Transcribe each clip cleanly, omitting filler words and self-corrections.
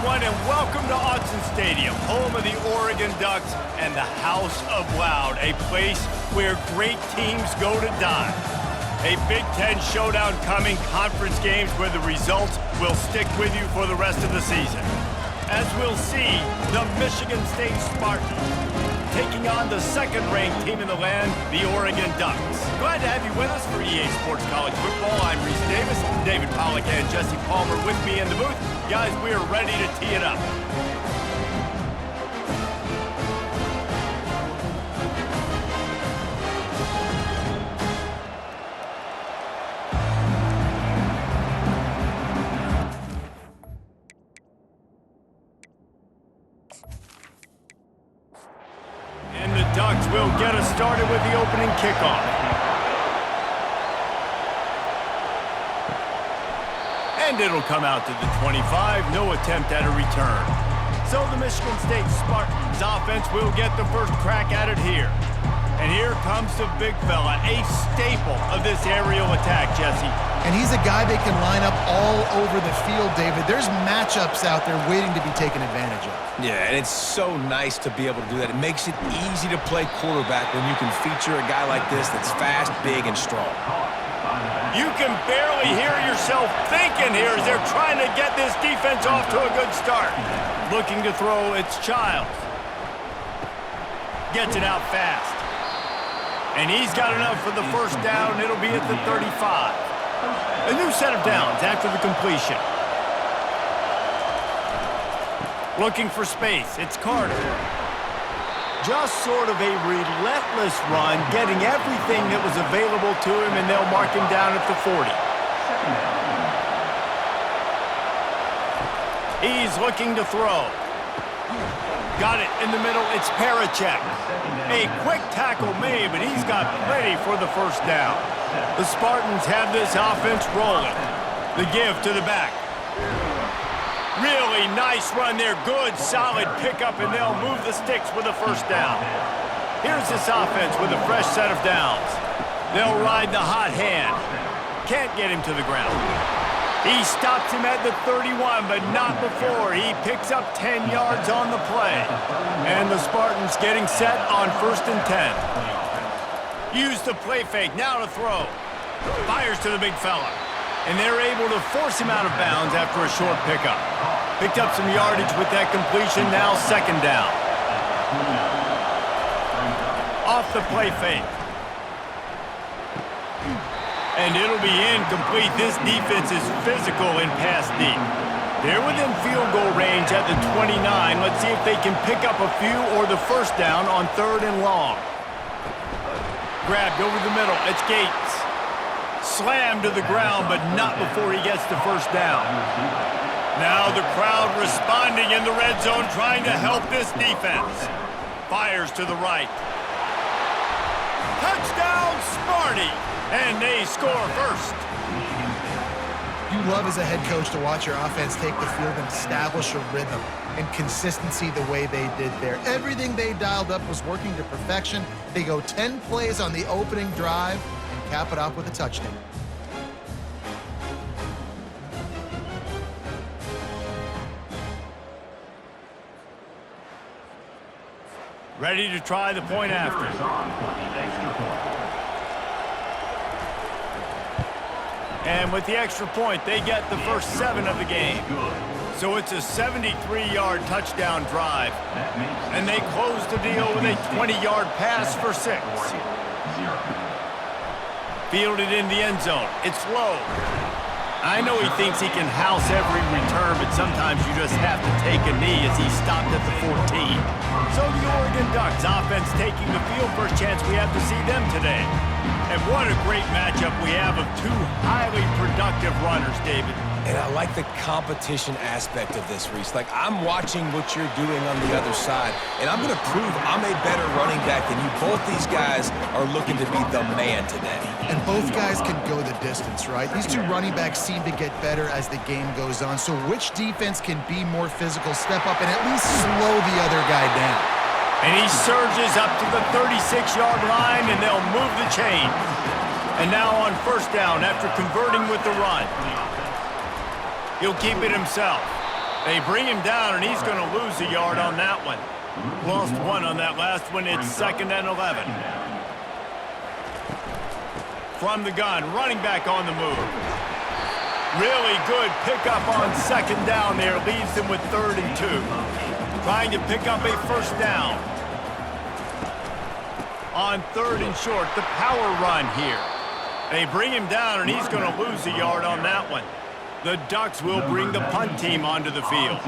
everyone, and welcome to Autzen Stadium, home of the Oregon Ducks and the House of Loud, a place where great teams go to die. A Big Ten showdown coming, conference games where the results will stick with you for the rest of the season. As we'll see, the Michigan State Spartans taking on the second-ranked team in the land, the Oregon Ducks. Glad to have you with us for EA Sports College Football. I'm Reese Davis, David Pollack and Jesse Palmer with me in the booth. Guys, we are ready to tee it up. Ducks will get us started with the opening kickoff. And it'll come out to the 25, no attempt at a return. So the Michigan State Spartans offense will get the first crack at it here. And here comes the big fella, a staple of this aerial attack, Jesse. And he's a guy that can line up all over the field, David. There's matchups out there waiting to be taken advantage of. Yeah, and it's so nice to be able to do that. It makes it easy to play quarterback when you can feature a guy like this that's fast, big, and strong. You can barely hear yourself thinking here as they're trying to get this defense off to a good start. Looking to throw, it's Childs. Gets it out fast. And he's got enough for the first down. It'll be at the 35. A new set of downs after the completion. Looking for space. It's Carter. Just sort of a relentless run, getting everything that was available to him, and they'll mark him down at the 40. He's looking to throw. Got it in the middle. It's Parachek. A quick tackle made, but he's got plenty for the first down. The Spartans have this offense rolling. The give to the back. Really nice run there. Good, solid pickup, and they'll move the sticks with the first down. Here's this offense with a fresh set of downs. They'll ride the hot hand. Can't get him to the ground. He stops him at the 31, but not before. He picks up 10 yards on the play. And the Spartans getting set on 1st and 10. Use the play fake, now to throw. Fires to the big fella. And they're able to force him out of bounds after a short pickup. Picked up some yardage with that completion, now 2nd down. Off the play fake. And it'll be incomplete. This defense is physical and pass deep. They're within field goal range at the 29. Let's see if they can pick up a few or the first down on 3rd and long. Grabbed over the middle. It's Gates. Slammed to the ground, but not before he gets the first down. Now the crowd responding in the red zone, trying to help this defense. Fires to the right. Touchdown, Sparty! And they score first. You love as a head coach to watch your offense take the field and establish a rhythm and consistency the way they did there. Everything they dialed up was working to perfection. They go 10 plays on the opening drive and cap it off with a touchdown. Ready to try the point after. And with the extra point, they get the first 7 of the game. So it's a 73-yard touchdown drive. And they close the deal with a 20-yard pass for 6. Fielded in the end zone. It's low. I know he thinks he can house every return, but sometimes you just have to take a knee as he stopped at the 14. So the Oregon Ducks offense taking the field. First chance we have to see them today. And what a great matchup we have of 2 highly productive runners, David. And I like the competition aspect of this, Reese. Like, I'm watching what you're doing on the other side, and I'm going to prove I'm a better running back than you. Both these guys are looking to be the man today. And both guys can go the distance, right? These 2 running backs seem to get better as the game goes on. So which defense can be more physical, step up, and at least slow the other guy down? And he surges up to the 36-yard line, and they'll move the chain. And now on first down after converting with the run. He'll keep it himself. They bring him down, and he's going to lose a yard on that one. Lost one on that last one. It's 2nd and 11. From the gun, running back on the move. Really good pickup on 2nd down there. Leaves them with 3rd and 2. Trying to pick up a 1st down. On 3rd and short, the power run here. They bring him down, and he's going to lose a yard on that one. The Ducks will bring the punt team onto the field.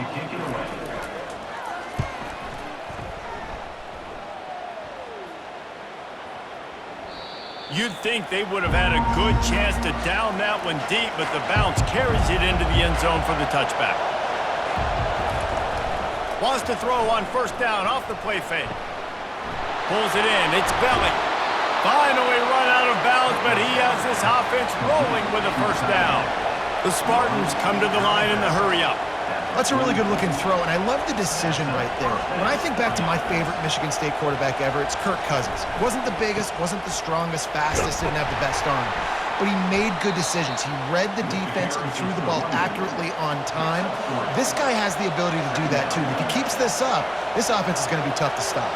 You'd think they would have had a good chance to down that one deep, but the bounce carries it into the end zone for the touchback. Wants to throw on 1st down off the play fake. Pulls it in. It's Belly. Finally run out of bounds, but he has this offense rolling with a 1st down. The Spartans come to the line in the hurry-up. That's a really good-looking throw, and I love the decision right there. When I think back to my favorite Michigan State quarterback ever, it's Kirk Cousins. Wasn't the biggest, wasn't the strongest, fastest, didn't have the best arm, but he made good decisions. He read the defense and threw the ball accurately on time. This guy has the ability to do that, too. If he keeps this up, this offense is going to be tough to stop.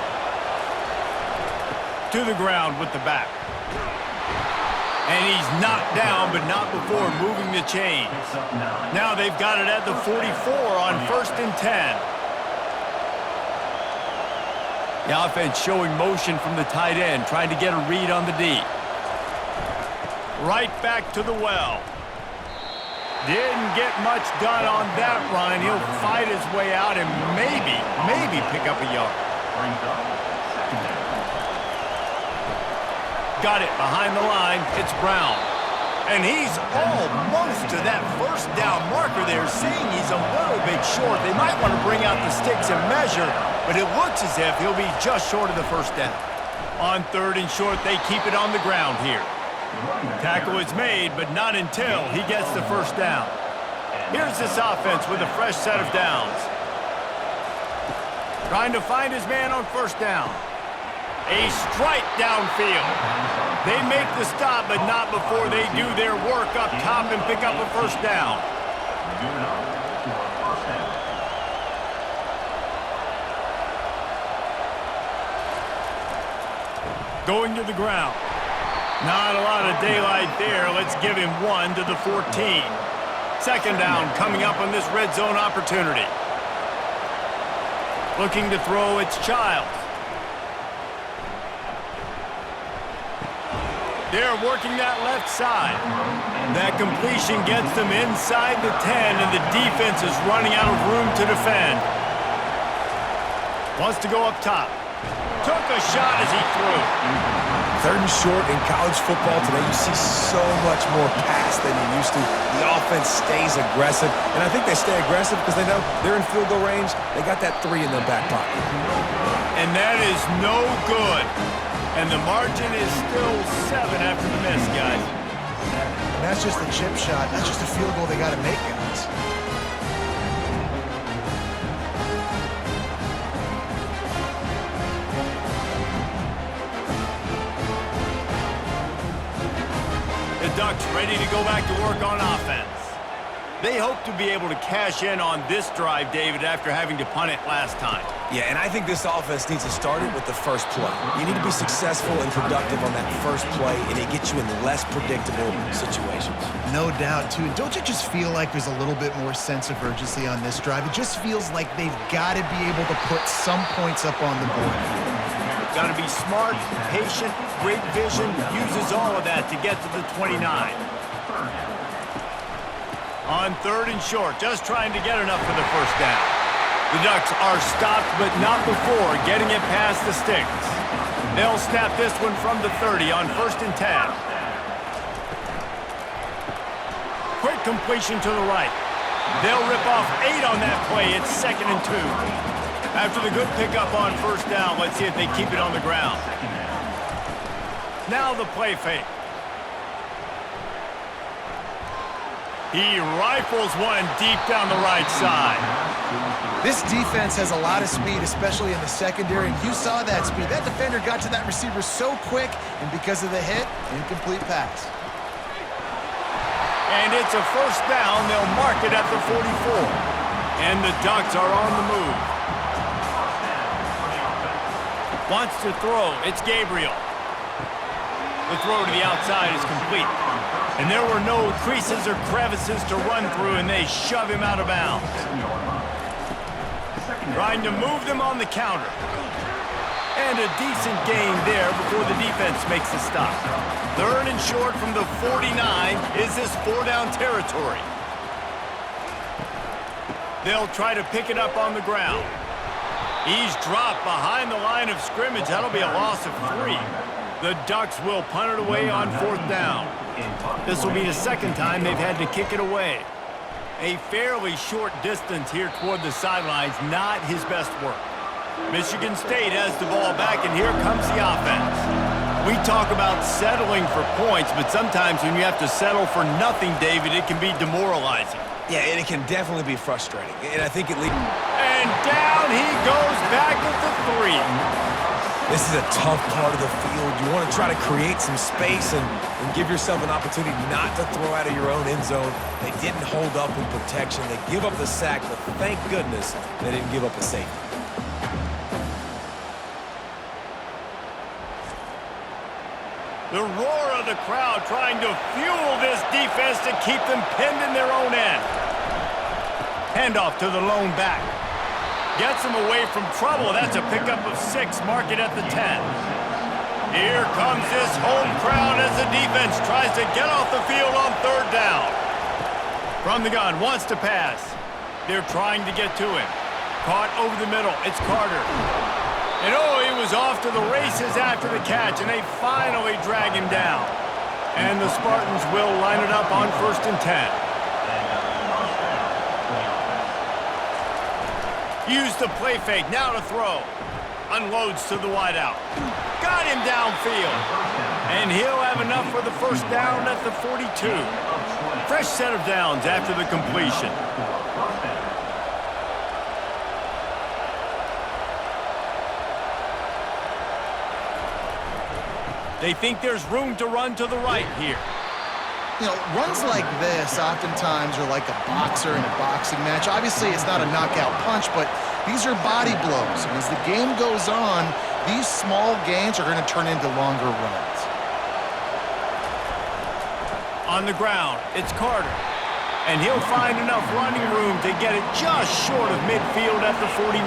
To the ground with the back. And he's knocked down, but not before moving the chains. Now they've got it at the 44 on 1st and 10. The offense showing motion from the tight end, trying to get a read on the D. Right back to the well. Didn't get much done on that run. He'll fight his way out and maybe pick up a yard. Got it behind the line. It's Brown. And he's almost to that 1st down marker there, seeing he's a little bit short. They might want to bring out the sticks and measure, but it looks as if he'll be just short of the 1st down. On 3rd and short, they keep it on the ground here. Tackle is made, but not until he gets the 1st down. Here's this offense with a fresh set of downs. Trying to find his man on 1st down. A strike downfield. They make the stop, but not before they do their work up top and pick up a 1st down. Going to the ground. Not a lot of daylight there. Let's give him 1 to the 14. 2nd down coming up on this red zone opportunity. Looking to throw, it's Childs. They're working that left side. That completion gets them inside the 10, and the defense is running out of room to defend. Wants to go up top. Took a shot as he threw. 3rd and short in college football today, you see so much more pass than you used to. The offense stays aggressive, and I think they stay aggressive because they know they're in field goal range. They got that 3 in their back pocket. And that is no good. And the margin is still 7 after the miss, guys. And that's just a chip shot. That's just a field goal they got to make, guys. The Ducks ready to go back to work on offense. They hope to be able to cash in on this drive, David, after having to punt it last time. Yeah, and I think this offense needs to start it with the 1st play. You need to be successful and productive on that 1st play, and it gets you in less predictable situations. No doubt, too. And don't you just feel like there's a little bit more sense of urgency on this drive? It just feels like they've got to be able to put some points up on the board here. Got to be smart, patient, great vision, uses all of that to get to the 29. On 3rd and short, just trying to get enough for the 1st down. The Ducks are stopped, but not before getting it past the sticks. They'll snap this one from the 30 on 1st and 10. Quick completion to the right. They'll rip off 8 on that play. It's 2nd and 2. After the good pickup on 1st down, let's see if they keep it on the ground. Now the play fake. He rifles one deep down the right side. This defense has a lot of speed, especially in the secondary, and you saw that speed. That defender got to that receiver so quick, and because of the hit, incomplete pass. And it's a 1st down. They'll mark it at the 44. And the Ducks are on the move. Wants to throw. It's Gabriel. The throw to the outside is complete. And there were no creases or crevices to run through, and they shove him out of bounds. Trying to move them on the counter. And a decent gain there before the defense makes a stop. 3rd and short from the 49. Is this 4-down territory? They'll try to pick it up on the ground. He's dropped behind the line of scrimmage. That'll be a loss of 3. The Ducks will punt it away on 4th down. This will be the 2nd time they've had to kick it away. A fairly short distance here toward the sidelines, not his best work. Michigan State has the ball back, and here comes the offense. We talk about settling for points, but sometimes when you have to settle for nothing, David, it can be demoralizing. Yeah, and it can definitely be frustrating. And I think it leads... And down he goes back with the 3. This is a tough part of the field. You want to try to create some space and give yourself an opportunity not to throw out of your own end zone. They didn't hold up in protection. They give up the sack, but thank goodness they didn't give up a safety. The roar of the crowd trying to fuel this defense to keep them pinned in their own end. Handoff to the lone back. Gets him away from trouble. That's a pickup of 6. Mark it at the 10. Here comes this home crowd as the defense tries to get off the field on 3rd down. From the gun, wants to pass. They're trying to get to him. Caught over the middle. It's Carter. And oh, he was off to the races after the catch, and they finally drag him down. And the Spartans will line it up on 1st and 10. Use the play fake, now to throw. Unloads to the wideout. Got him downfield. And he'll have enough for the 1st down at the 42. Fresh set of downs after the completion. They think there's room to run to the right here. You know, runs like this oftentimes are like a boxer in a boxing match. Obviously, it's not a knockout punch, but these are body blows. And as the game goes on, these small gains are going to turn into longer runs. On the ground, it's Carter. And he'll find enough running room to get it just short of midfield at the 49.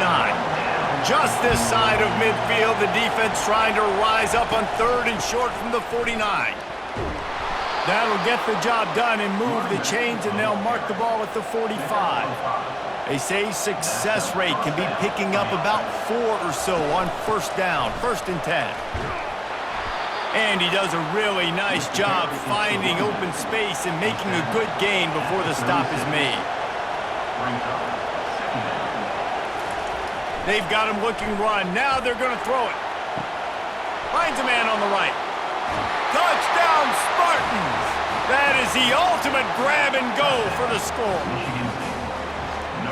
Just this side of midfield, the defense trying to rise up on 3rd and short from the 49. That'll get the job done and move the chains, and they'll mark the ball at the 45. They say success rate can be picking up about 4 or so on 1st down, 1st and 10. And he does a really nice job finding open space and making a good gain before the stop is made. They've got him looking run. Now they're going to throw it. Finds a man on the right. Touchdown, Spartans! That is the ultimate grab and go for the score.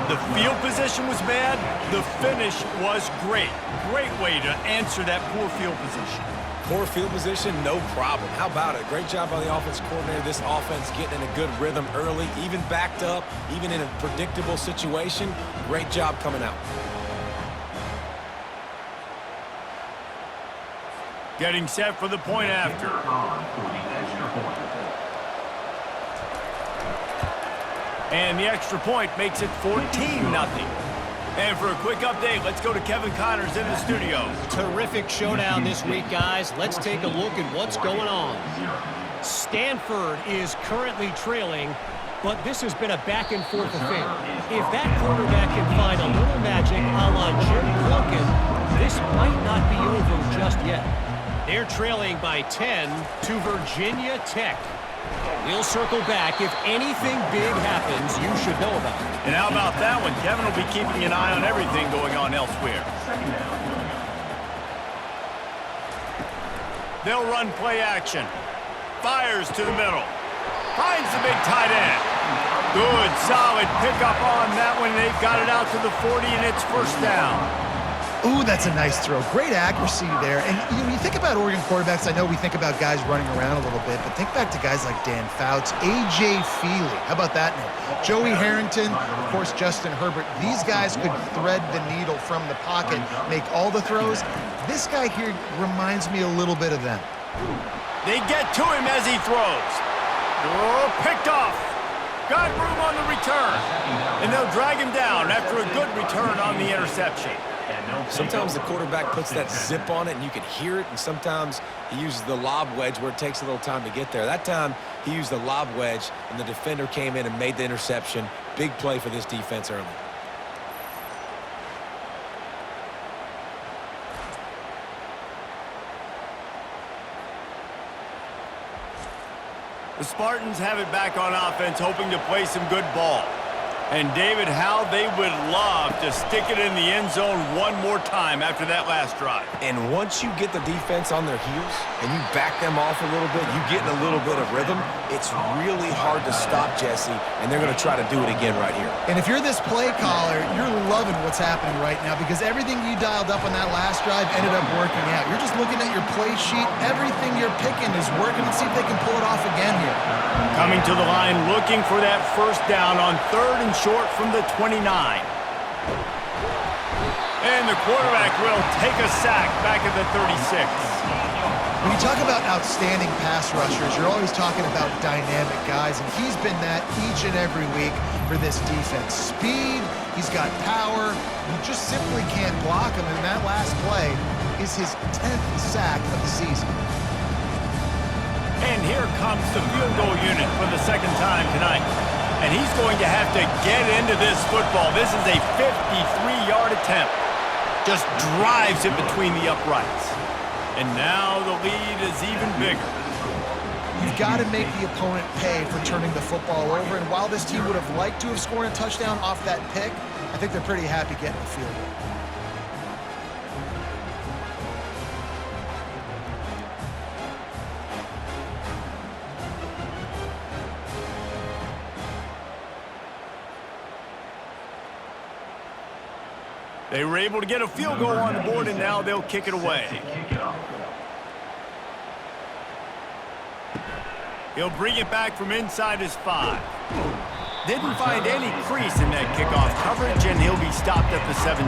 The field position was bad. The finish was great. Great way to answer that poor field position. Poor field position, no problem. How about it? Great job by the offense coordinator. This offense getting in a good rhythm early, even backed up, even in a predictable situation. Great job coming out. Getting set for the point after. And the extra point makes it 14-0. And for a quick update, let's go to Kevin Connors in the studio. Terrific showdown this week, guys. Let's take a look at what's going on. Stanford is currently trailing, but this has been a back-and-forth affair. If that quarterback can find a little magic a la Jim Plunkett, this might not be over just yet. They're trailing by 10 to Virginia Tech. We'll circle back. If anything big happens, you should know about it. And how about that one? Kevin will be keeping an eye on everything going on elsewhere. They'll run play action. Fires to the middle. Finds the big tight end. Good, solid pickup on that one. They've got it out to the 40, and it's 1st down. Ooh, that's a nice throw. Great accuracy there. And you think about Oregon quarterbacks, I know we think about guys running around a little bit, but think back to guys like Dan Fouts, A.J. Feely. How about that name? Joey Harrington, of course, Justin Herbert. These guys could thread the needle from the pocket, make all the throws. This guy here reminds me a little bit of them. They get to him as he throws. Oh, picked off. Got room on the return. And they'll drag him down after a good return on the interception. Sometimes the quarterback puts that zip on it and you can hear it, and sometimes he uses the lob wedge where it takes a little time to get there. That time he used the lob wedge and the defender came in and made the interception. Big play for this defense early. The Spartans have it back on offense, hoping to play some good ball. And David, how they would love to stick it in the end zone one more time after that last drive. And once you get the defense on their heels and you back them off a little bit, you get in a little bit of rhythm, it's really hard to stop, Jesse, and they're going to try to do it again right here. And if you're this play caller, you're loving what's happening right now because everything you dialed up on that last drive ended up working out. You're just looking at your play sheet. Everything you're picking is working. Let's see if they can pull it off again here. Coming to the line, looking for that first down on 3rd and short from the 29. And the quarterback will take a sack back at the 36. When you talk about outstanding pass rushers, you're always talking about dynamic guys, and he's been that each and every week for this defense. Speed, he's got power, you just simply can't block him, and that last play is his 10th sack of the season. And here comes the field goal unit for the second time tonight. And he's going to have to get into this football. This is a 53-yard attempt. Just drives it between the uprights. And now the lead is even bigger. You've got to make the opponent pay for turning the football over. And while this team would have liked to have scored a touchdown off that pick, I think they're pretty happy getting the field goal. They were able to get a field goal on the board, and now they'll kick it away. He'll bring it back from inside his 5. Didn't find any crease in that kickoff coverage, and he'll be stopped at the 17.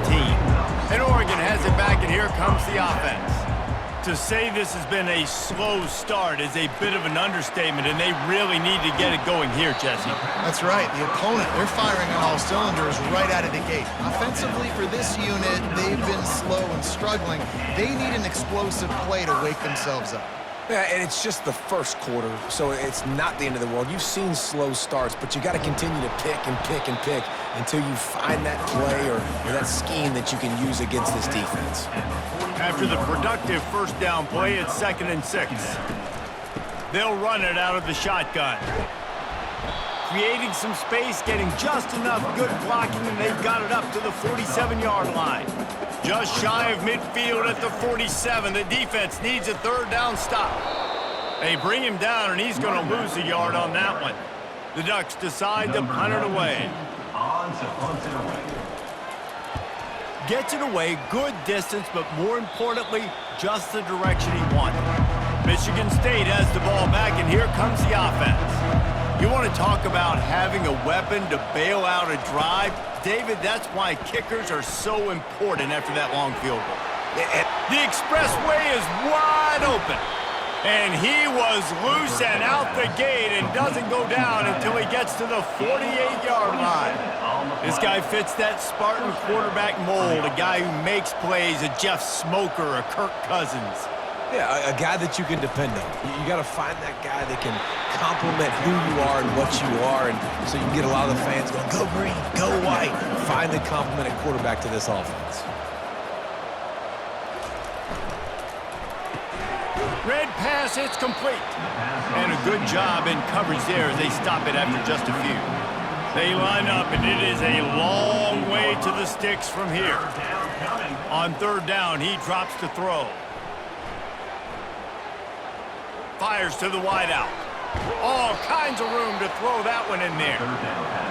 And Oregon has it back, and here comes the offense. To say this has been a slow start is a bit of an understatement, and they really need to get it going here, Jesse. That's right. The opponent, they're firing on all cylinders right out of the gate. Offensively for this unit, they've been slow and struggling. They need an explosive play to wake themselves up. Yeah, and it's just the first quarter, so it's not the end of the world. You've seen slow starts, but you got to continue to pick and pick and pick until you find that play or that scheme that you can use against this defense. After the productive first down play, it's 2nd and 6. They'll run it out of the shotgun. Creating some space, getting just enough good blocking, and they've got it up to the 47-yard line. Just shy of midfield at the 47. The defense needs a 3rd down stop. They bring him down, and he's going to lose a yard on that one. The Ducks decide to punt it away. Gets it away, good distance, but more importantly, just the direction he wanted. Michigan State has the ball back, and here comes the offense. You want to talk about having a weapon to bail out a drive? David, that's why kickers are so important after that long field goal. The expressway is wide open. And he was loose and out the gate and doesn't go down until he gets to the 48-yard line. This guy fits that Spartan quarterback mold, a guy who makes plays, a Jeff Smoker, a Kirk Cousins. Yeah, a guy that you can depend on. You got to find that guy that can complement who you are and what you are, and so you can get a lot of the fans going, go green, go white. Find the complementing quarterback to this offense. Red pass, it's complete. And a good job in coverage there as they stop it after just a few. They line up, and it is a long way to the sticks from here. On 3rd down, he drops to throw. Fires to the wideout. All kinds of room to throw that one in there.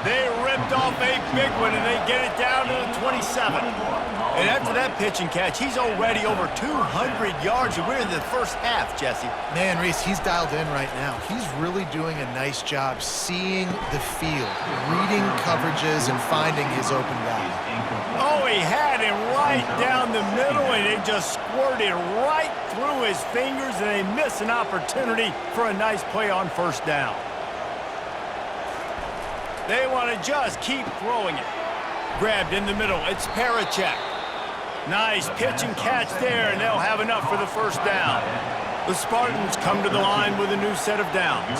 They ripped off a big one, and they get it down to the 27. And after that pitch and catch, he's already over 200 yards, and we're in the first half, Jesse. Man, Reese, he's dialed in right now. He's really doing a nice job seeing the field, reading coverages, and finding his open guy. Oh, he had him right down the middle, and it just squirted right through his fingers, and they miss an opportunity for a nice play on first down. They want to just keep throwing it. Grabbed in the middle. It's Parachek. Nice pitch and catch there, and they'll have enough for the first down. The Spartans come to the line with a new set of downs.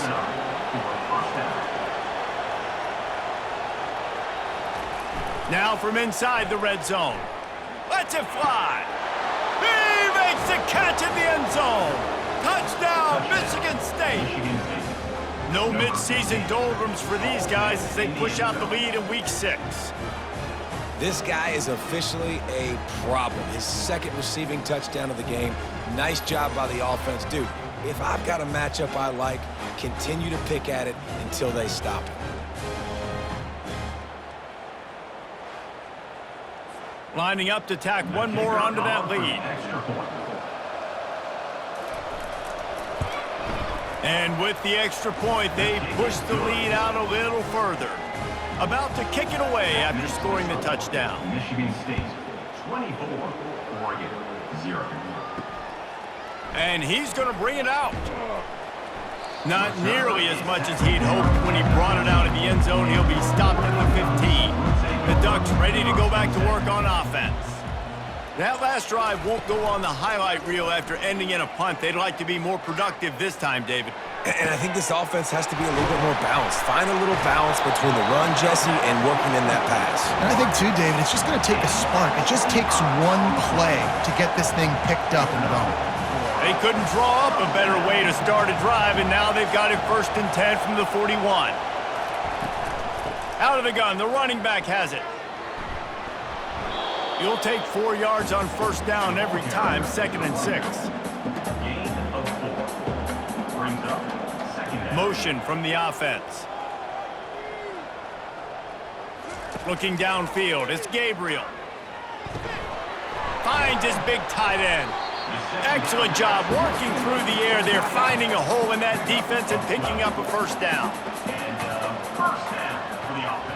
Now from inside the red zone. Lets it fly. He makes the catch in the end zone. Touchdown, Michigan State. No midseason doldrums for these guys as they push out the lead in Week 6. This guy is officially a problem. His second receiving touchdown of the game. Nice job by the offense. Dude, if I've got a matchup I like, continue to pick at it until they stop it. Lining up to tack one more onto that lead. And with the extra point, they push the lead out a little further. About to kick it away after scoring the touchdown. Michigan State, 24, Oregon, 0. And he's going to bring it out. Not nearly as much as he'd hoped when he brought it out in the end zone. He'll be stopped at the 15. The Ducks ready to go back to work on offense. That last drive won't go on the highlight reel after ending in a punt. They'd like to be more productive this time, David. And I think this offense has to be a little bit more balanced. Find a little balance between the run, Jesse, and working in that pass. And I think, too, David, it's just going to take a spark. It just takes one play to get this thing picked up and going. They couldn't draw up a better way to start a drive, and now they've got it 1st and 10 from the 41. Out of the gun, the running back has it. You'll take 4 yards on first down every time, 2nd and 6. Gain of 4. Brings up 2nd and Motion from the offense. Looking downfield, it's Gabriel. Finds his big tight end. Excellent job working through the air. They're finding a hole in that defense and picking up a first down. And first down for the offense.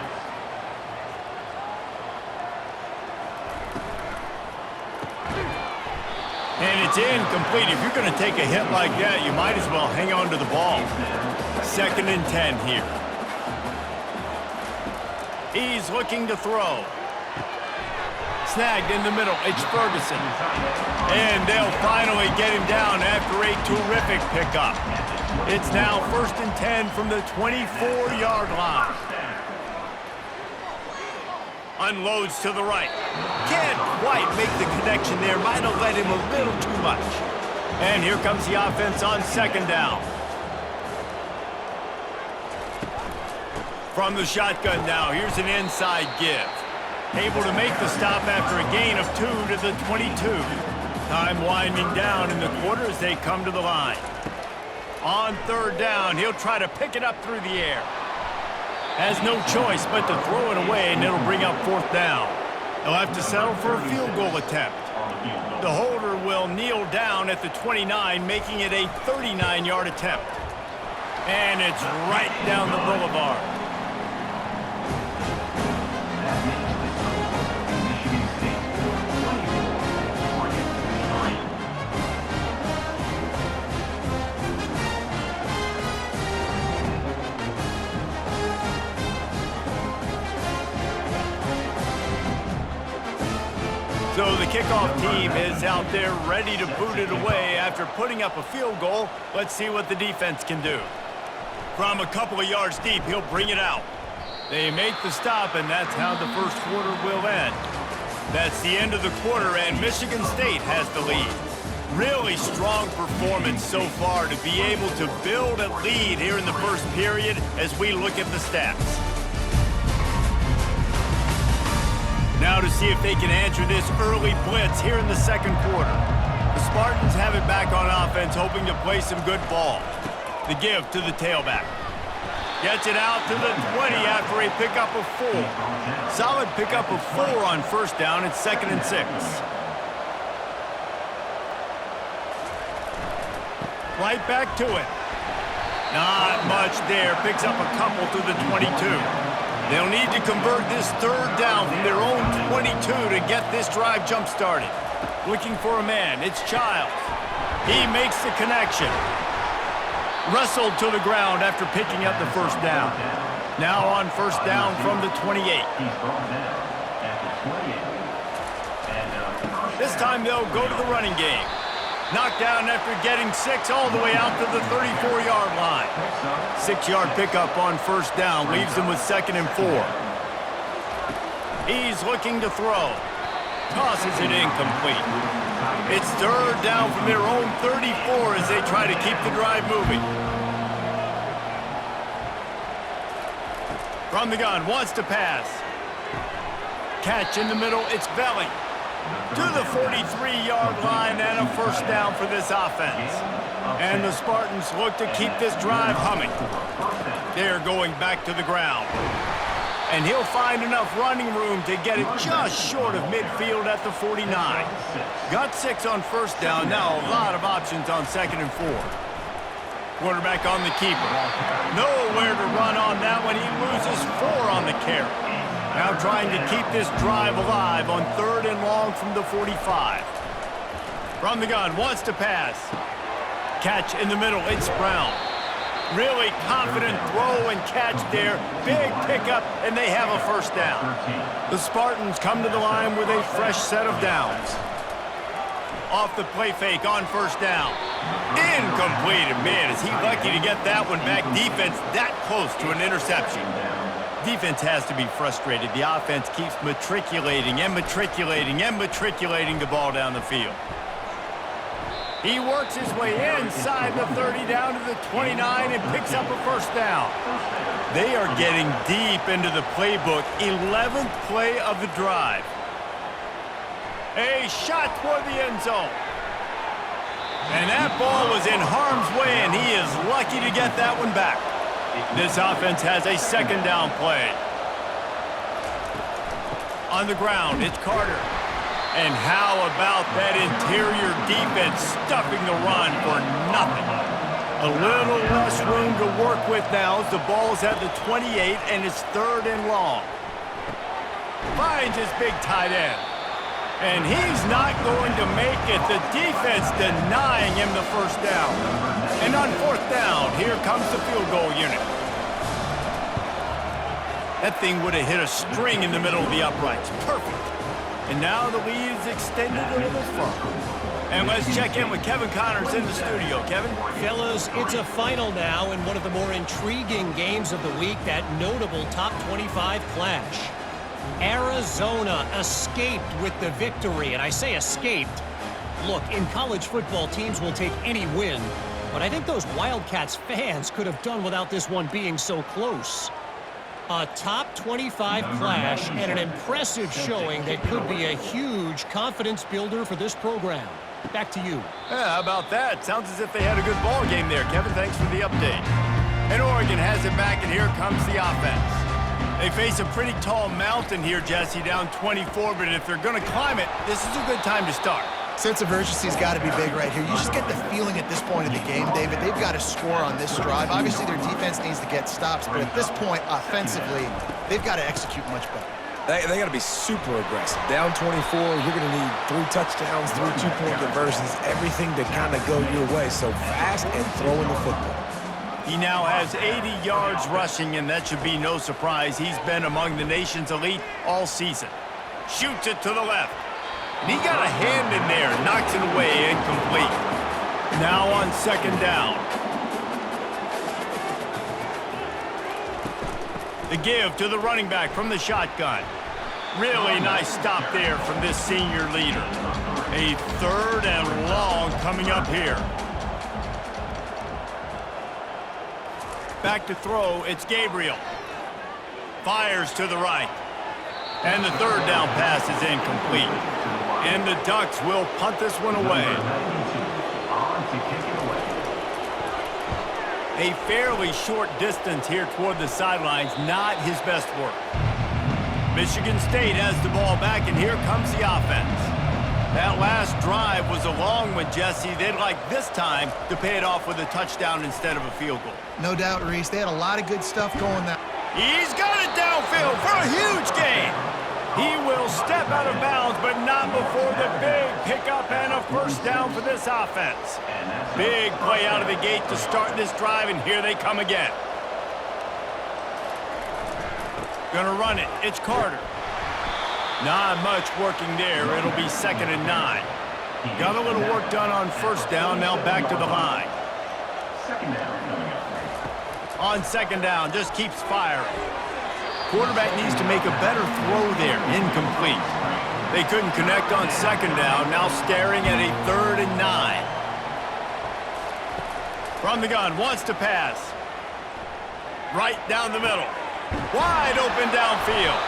And it's incomplete. If you're going to take a hit like that, you might as well hang on to the ball. 2nd and 10 here. He's looking to throw. Snagged in the middle. It's Ferguson. And they'll finally get him down after a terrific pickup. It's now 1st and 10 from the 24-yard line. Unloads to the right. Can't quite make the connection there. Might have led him a little too much. And here comes the offense on 2nd down. From the shotgun now, here's an inside give. Able to make the stop after a gain of 2 to the 22. Time winding down in the quarter as they come to the line. On 3rd down, he'll try to pick it up through the air. Has no choice but to throw it away, and it'll bring up 4th down. He'll have to settle for a field goal attempt. The holder will kneel down at the 29, making it a 39-yard attempt. And it's right down the boulevard. Michigan State, 24, Oregon, 3. So the kickoff team is out there ready to boot it away after putting up a field goal. Let's see what the defense can do. From a couple of yards deep, he'll bring it out. They make the stop, and that's how the first quarter will end. That's the end of the quarter, and Michigan State has the lead. Really strong performance so far to be able to build a lead here in the first period as we look at the stats. Now to see if they can answer this early blitz here in the second quarter. The Spartans have it back on offense, hoping to play some good ball. The give to the tailback. Gets it out to the 20 after a pickup of 4. Solid pickup of 4 on first down. It's 2nd and 6. Right back to it. Not much there. Picks up a couple to the 22. They'll need to convert this 3rd down from their own 22 to get this drive jump-started. Looking for a man. It's Childs. He makes the connection. Wrestled to the ground after picking up the first down. Now on first down from the 28. This time they'll go to the running game. Knocked down after getting 6 all the way out to the 34-yard line. 6-yard pickup on first down leaves them with 2nd and 4. He's looking to throw. Tosses it incomplete. It's 3rd down from their own 34 as they try to keep the drive moving. From the gun, wants to pass. Catch in the middle, it's Belly. To the 43-yard line and a first down for this offense. And the Spartans look to keep this drive humming. They're going back to the ground. And he'll find enough running room to get it just short of midfield at the 49. Got 6 on first down, now a lot of options on 2nd and 4. Quarterback on the keeper. Nowhere to run on that one. He loses 4 on the carry. Now trying to keep this drive alive on 3rd and long from the 45. From the gun, wants to pass. Catch in the middle, it's Brown. Really confident throw and catch there. Big pickup, and they have a first down. The Spartans come to the line with a fresh set of downs. Off the play fake on first down. Incomplete. Man, is he lucky to get that one back. Defense that close to an interception. Defense has to be frustrated. The offense keeps matriculating and matriculating and matriculating the ball down the field. He works his way inside the 30 down to the 29 and picks up a first down. They are getting deep into the playbook. 11th play of the drive. A shot toward the end zone. And that ball was in harm's way, and he is lucky to get that one back. This offense has a 2nd down play. On the ground, it's Carter. And how about that interior defense stuffing the run for nothing? A little less room to work with now as the ball's at the 28 and it's 3rd and long. Finds his big tight end. And he's not going to make it. The defense denying him the first down. And on 4th down, here comes the field goal unit. That thing would have hit a string in the middle of the uprights. Perfect. And now the lead is extended a little further. And let's check in with Kevin Connors in the studio. Kevin? Fellas, it's a final now in one of the more intriguing games of the week, that notable top 25 clash. Arizona escaped with the victory, and I say escaped. Look, in college football, teams will take any win, but I think those Wildcats fans could have done without this one being so close. A top 25 clash and an impressive showing that could be a huge confidence builder for this program. Back to you. Yeah, how about that? Sounds as if they had a good ball game there. Kevin, thanks for the update. And Oregon has it back, and here comes the offense. They face a pretty tall mountain here, Jesse, down 24, but if they're going to climb it, this is a good time to start. Sense of urgency's got to be big right here. You just get the feeling at this point of the game, David, they've got to score on this drive. Obviously, their defense needs to get stops, but at this point, offensively, they've got to execute much better. They got to be super aggressive. Down 24, you're going to need 3 touchdowns, 3 two-point conversions, everything to kind of go your way. So fast and throwing the football. He now has 80 yards rushing, and that should be no surprise. He's been among the nation's elite all season. Shoots it to the left. And he got a hand in there, knocks it away, incomplete. Now on 2nd down. The give to the running back from the shotgun. Really nice stop there from this senior leader. A 3rd and long coming up here. Back to throw, it's Gabriel. Fires to the right. And the 3rd down pass is incomplete. And the Ducks will punt this one away. A fairly short distance here toward the sidelines, not his best work. Michigan State has the ball back, and here comes the offense. That last drive was a long one, Jesse. They'd like this time to pay it off with a touchdown instead of a field goal. No doubt, Reese. They had a lot of good stuff going there. He's got it downfield for a huge gain. He will step out of bounds, but not before the big pickup and a first down for this offense. Big play out of the gate to start this drive, and here they come again. Gonna run it. It's Carter. Not much working there. It'll be 2nd and 9. Got a little work done on first down. Now back to the line. Second down coming up. On 2nd down, just keeps firing. Quarterback needs to make a better throw there. Incomplete. They couldn't connect on 2nd down. Now staring at a 3rd and 9. From the gun, wants to pass. Right down the middle. Wide open downfield.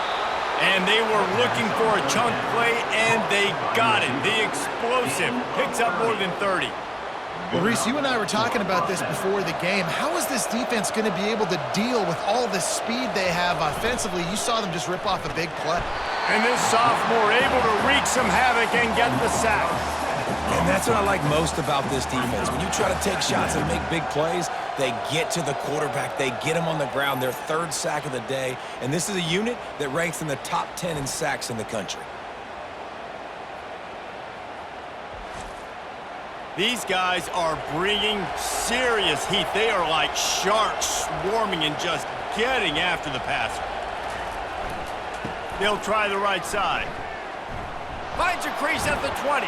And they were looking for a chunk play, and they got it. The explosive picks up more than 30. Well, Reese, you and I were talking about this before the game. How is this defense going to be able to deal with all the speed they have offensively? You saw them just rip off a big play. And this sophomore able to wreak some havoc and get the sack. And that's what I like most about this defense. When you try to take shots and make big plays, they get to the quarterback. They get him on the ground. Their 3rd sack of the day. And this is a unit that ranks in the top 10 in sacks in the country. These guys are bringing serious heat. They are like sharks swarming and just getting after the passer. They'll try the right side. Finds a crease at the 20.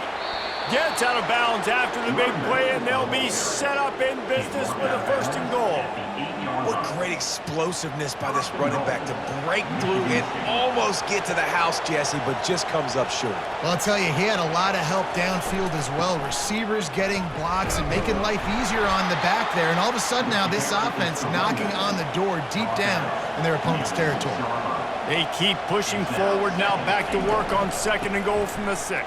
Gets out of bounds after the big play, and they'll be set up in business with a 1st and goal. What great explosiveness by this running back to break through and almost get to the house, Jesse, but just comes up short. Well, I'll tell you, he had a lot of help downfield as well. Receivers getting blocks and making life easier on the back there. And all of a sudden now, this offense knocking on the door deep down in their opponent's territory. They keep pushing forward now, back to work on 2nd and goal from the 6.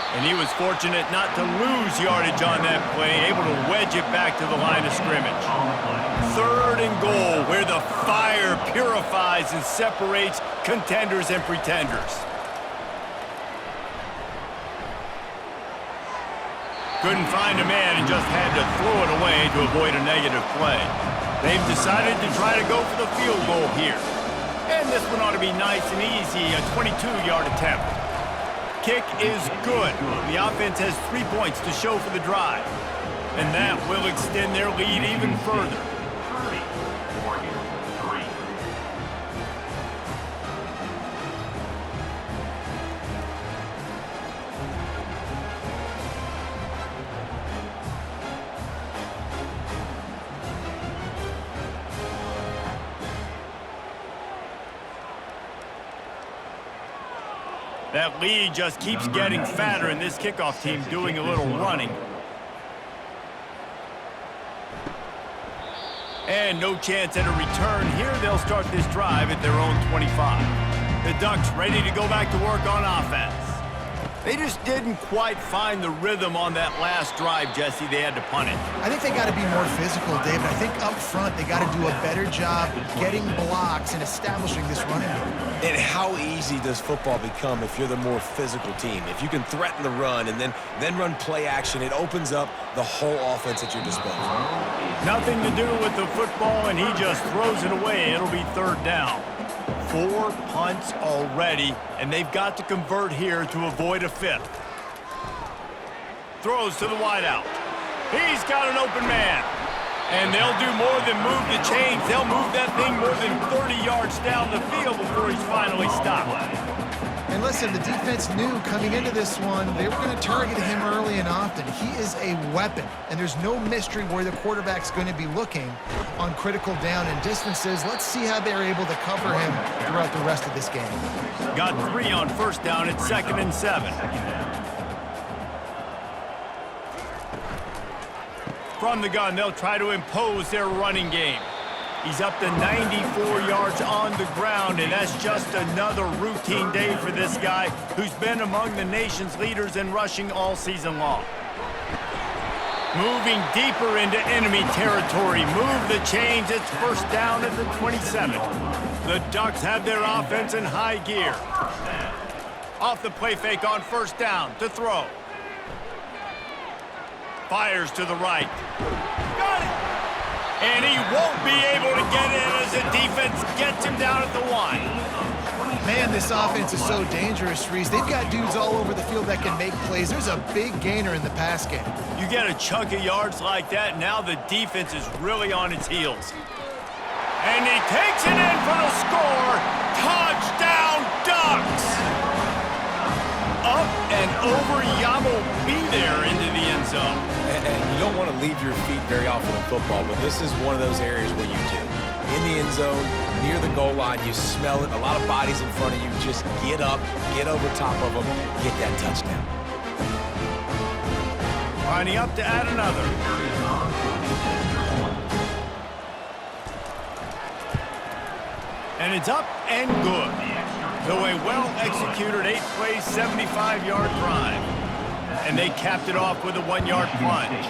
And he was fortunate not to lose yardage on that play, able to wedge it back to the line of scrimmage. 3rd and goal, where the fire purifies and separates contenders and pretenders. Couldn't find a man and just had to throw it away to avoid a negative play. They've decided to try to go for the field goal here. And this one ought to be nice and easy, a 22-yard attempt. Kick is good. The offense has 3 points to show for the drive. And that will extend their lead even further. 30, Oregon, 3. That lead just keeps getting fatter, and this kickoff team doing a little running. And no chance at a return here. They'll start this drive at their own 25. The Ducks ready to go back to work on offense. They just didn't quite find the rhythm on that last drive, Jesse. They had to punt it. I think they got to be more physical, David. I think up front they got to do a better job getting blocks and establishing this running game. And how easy does football become if you're the more physical team? If you can threaten the run and then run play action, it opens up the whole offense at your disposal. Nothing to do with the football, and he just throws it away. It'll be 3rd down. 4 punts already, and they've got to convert here to avoid a 5th. Throws to the wideout. He's got an open man. And they'll do more than move the chains. They'll move that thing more than 30 yards down the field before he's finally stopped. And listen, the defense knew coming into this one, they were going to target him early and often. He is a weapon, and there's no mystery where the quarterback's going to be looking on critical down and distances. Let's see how they're able to cover him throughout the rest of this game. Got 3 on first down. It's 2nd and 7. From the gun, they'll try to impose their running game. He's up to 94 yards on the ground, and that's just another routine day for this guy who's been among the nation's leaders in rushing all season long. Moving deeper into enemy territory. Move the chains. It's first down at the 27. The Ducks have their offense in high gear. Off the play fake on first down to throw. Fires to the right. Got it! And he won't be able to get in as the defense gets him down at the 1. Man, this offense is so dangerous, Reese. They've got dudes all over the field that can make plays. There's a big gainer in the pass game. You get a chunk of yards like that, now the defense is really on its heels. And he takes it in for the score. Touchdown, Ducks! Up and over, Yamo be there into the end zone. And you don't want to leave your feet very often in football, but this is one of those areas where you do. In the end zone, near the goal line, you smell it. A lot of bodies in front of you. Just get up, get over top of them, get that touchdown. Lining up to add another. And it's up and good. So a well-executed 8-play, 75-yard drive. And they capped it off with a 1-yard plunge.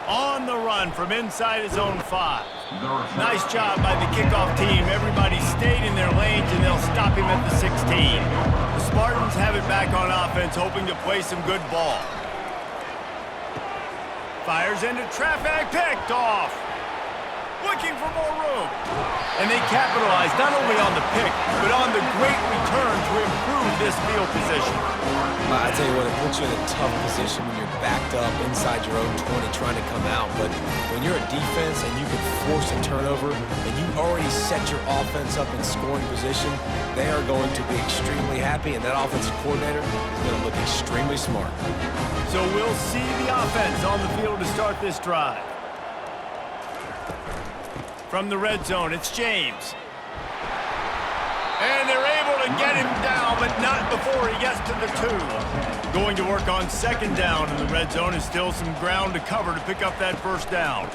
On the run from inside his own 5. Nice job by the kickoff team. Everybody stayed in their lanes, and they'll stop him at the 16. The Spartans have it back on offense, hoping to play some good ball. Fires into traffic, picked off. Looking for more room. And they capitalize not only on the pick, but on the great return to improve this field position. I tell you what, it puts you in a tough position when you're backed up inside your own 20 trying to come out. But when you're a defense and you can force a turnover and you already set your offense up in scoring position, they are going to be extremely happy, and that offensive coordinator is going to look extremely smart. So we'll see the offense on the field to start this drive. From the red zone, it's James. And they're able to get him down, but not before he gets to the 2. Going to work on second down in the red zone, and still some ground to cover to pick up that first down.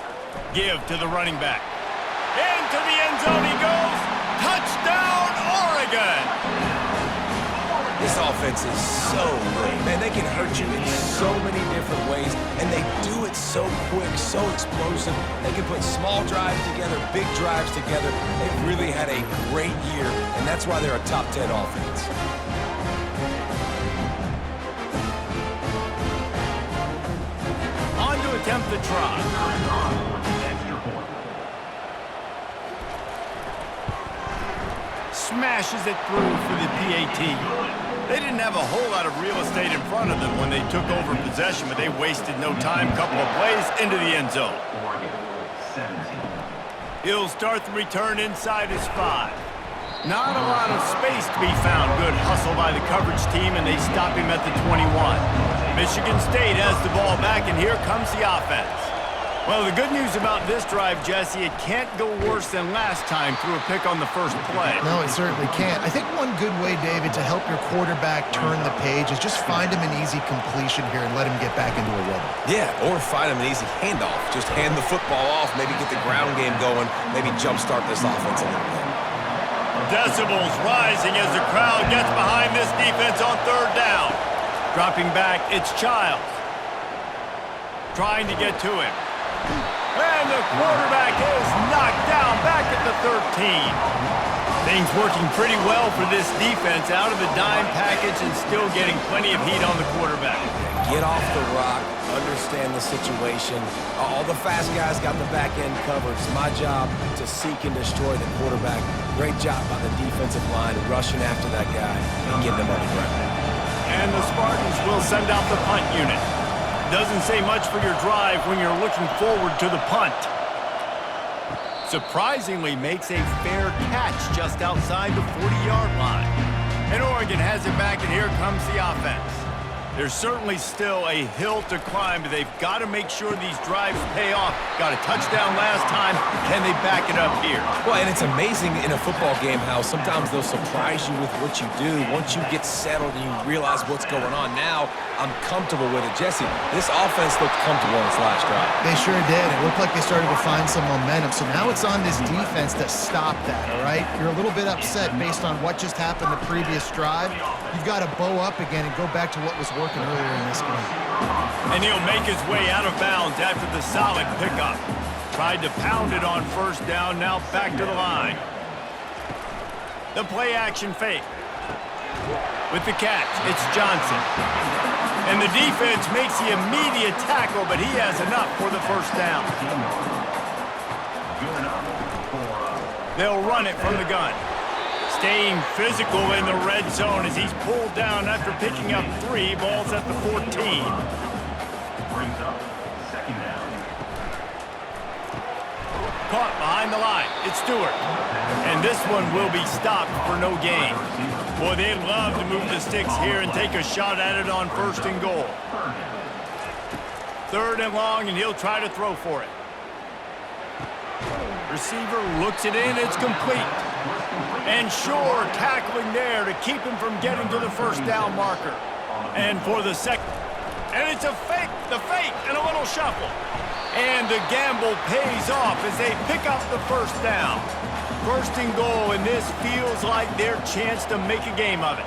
Give to the running back. Into the end zone he goes. Touchdown, Oregon! This offense is so great. Man, they can hurt you in so many different ways, and they do it so quick, so explosive. They can put small drives together, big drives together. They've really had a great year, and that's why they're a top 10 offense. On to attempt the try. Smashes it through for the PAT. They didn't have a whole lot of real estate in front of them when they took over possession, but they wasted no time. Couple of plays into the end zone. He'll start the return inside his 5. Not a lot of space to be found. Good hustle by the coverage team, and they stop him at the 21. Michigan State has the ball back, and here comes the offense. Well, the good news about this drive, Jesse, it can't go worse than last time through a pick on the first play. No, it certainly can't. I think one good way, David, to help your quarterback turn the page is just find him an easy completion here and let him get back into a rhythm. Yeah, or find him an easy handoff. Just hand the football off, maybe get the ground game going, maybe jumpstart this offense a little bit. Decibels rising as the crowd gets behind this defense on third down. Dropping back, it's Childs. Trying to get to him. And the quarterback is knocked down back at the 13. Things working pretty well for this defense, out of the dime package and still getting plenty of heat on the quarterback. Get off the rock, understand the situation. All the fast guys got the back end covered. It's my job to seek and destroy the quarterback. Great job by the defensive line rushing after that guy and getting him on the ground. And the Spartans will send out the punt unit. Doesn't say much for your drive when you're looking forward to the punt. Surprisingly makes a fair catch just outside the 40-yard line. And Oregon has it back, and here comes the offense. There's certainly still a hill to climb, but they've got to make sure these drives pay off. Got a touchdown last time. Can they back it up here? Well, and it's amazing in a football game how sometimes they'll surprise you with what you do. Once you get settled and you realize what's going on, now I'm comfortable with it. Jesse, this offense looked comfortable in its last drive. They sure did. It looked like they started to find some momentum. So now it's on this defense to stop that, all right? You're a little bit upset based on what just happened the previous drive. You've got to bow up again and go back to what was working earlier in this game. And he'll make his way out of bounds after the solid pickup. Tried to pound it on first down, now back to the line. The play action fake. With the catch, it's Johnson. And the defense makes the immediate tackle, but he has enough for the first down. They'll run it from the gun. Staying physical in the red zone as he's pulled down after picking up 3 balls at the 14. Brings up second down. Caught behind the line. It's Stewart. And this one will be stopped for no gain. Boy, they'd love to move the sticks here and take a shot at it on first and goal. 3rd and long, and he'll try to throw for it. Receiver looks it in. It's complete. And Shore tackling there to keep him from getting to the first down marker. And for the second. And it's a fake. The fake and a little shuffle. And the gamble pays off as they pick up the first down. First and goal, and this feels like their chance to make a game of it.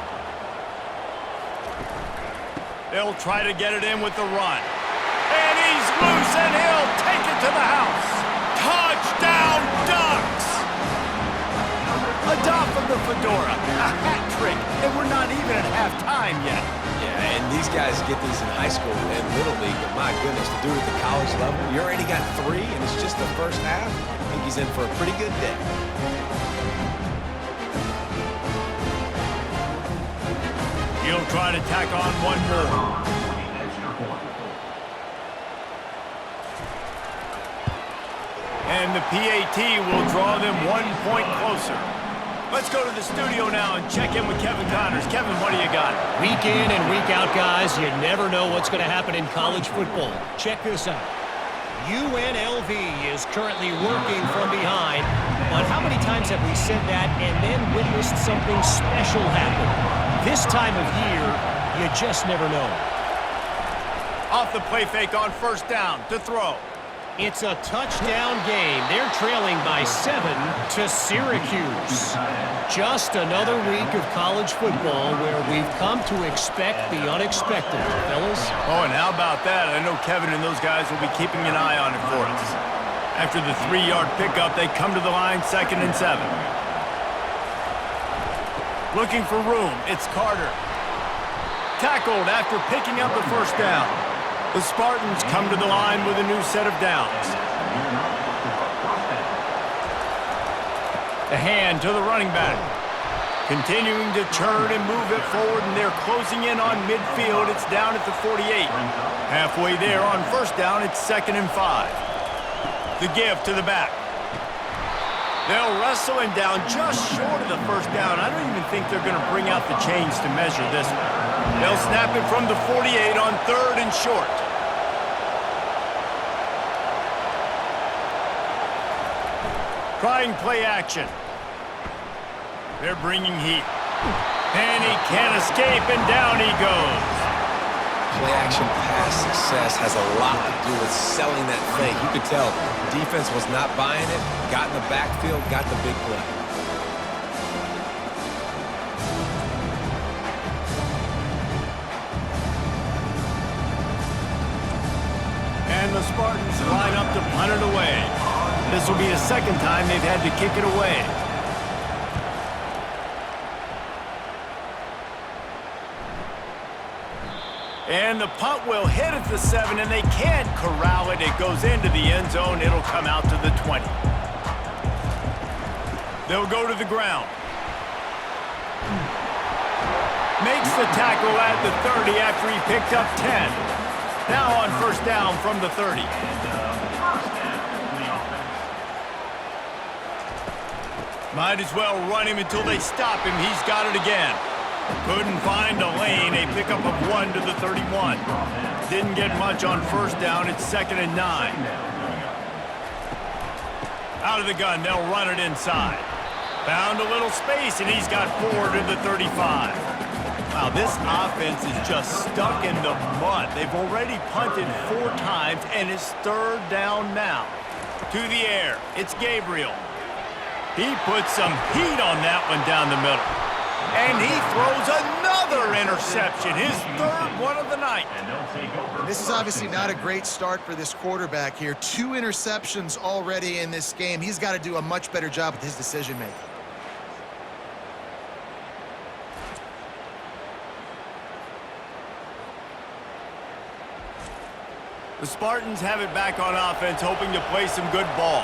They'll try to get it in with the run. And he's loose, and he'll take it to the house. Touchdown, Ducks! A dot from the Fedora, a hat trick, and we're not even at halftime yet. Yeah, and these guys get these in high school and Little League, but my goodness, to do it at the college level, you already got 3, and it's just the first half. I think he's in for a pretty good day. He'll try to tack on one more. And the PAT will draw them 1 point closer. Let's go to the studio now and check in with Kevin Connors. Kevin, what do you got? Week in and week out, guys, you never know what's going to happen in college football. Check this out. UNLV is currently working from behind, but how many times have we said that and then witnessed something special happen? This time of year, you just never know. Off the play fake on first down to throw. It's a touchdown game. They're trailing by 7 to Syracuse. Just another week of college football where we've come to expect the unexpected, fellas. Oh, and how about that? I know Kevin and those guys will be keeping an eye on it for us. After the 3-yard pickup, they come to the line 2nd and 7. Looking for room, it's Carter. Tackled after picking up the first down. The Spartans come to the line with a new set of downs. The hand to the running back. Continuing to turn and move it forward, and they're closing in on midfield. It's down at the 48. Halfway there on first down, it's 2nd and 5. The give to the back. They'll wrestle him down just short of the first down. I don't even think they're going to bring out the chains to measure this one. They'll snap it from the 48 on 3rd and short. Trying play action. They're bringing heat. And he can't escape, and down he goes. Play action pass success has a lot to do with selling that fake. You could tell defense was not buying it, got in the backfield, got the big play. And the Spartans line up to punt it away. This will be the 2nd time they've had to kick it away. And the punt will hit at the 7, and they can't corral it. It goes into the end zone. It'll come out to the 20. They'll go to the ground. Makes the tackle at the 30 after he picked up 10. Now on first down from the 30. Might as well run him until they stop him. He's got it again. Couldn't find a lane. A pickup of 1 to the 31. Didn't get much on first down. It's 2nd and 9. Out of the gun, they'll run it inside. Found a little space, and he's got 4 to the 35. Wow, this offense is just stuck in the mud. They've already punted 4 times, and it's 3rd down now. To the air, it's Gabriel. He put some heat on that one down the middle. And he throws another interception, his third one of the night. And they'll take over. This is obviously not a great start for this quarterback here. 2 interceptions already in this game. He's got to do a much better job with his decision-making. The Spartans have it back on offense, hoping to play some good ball.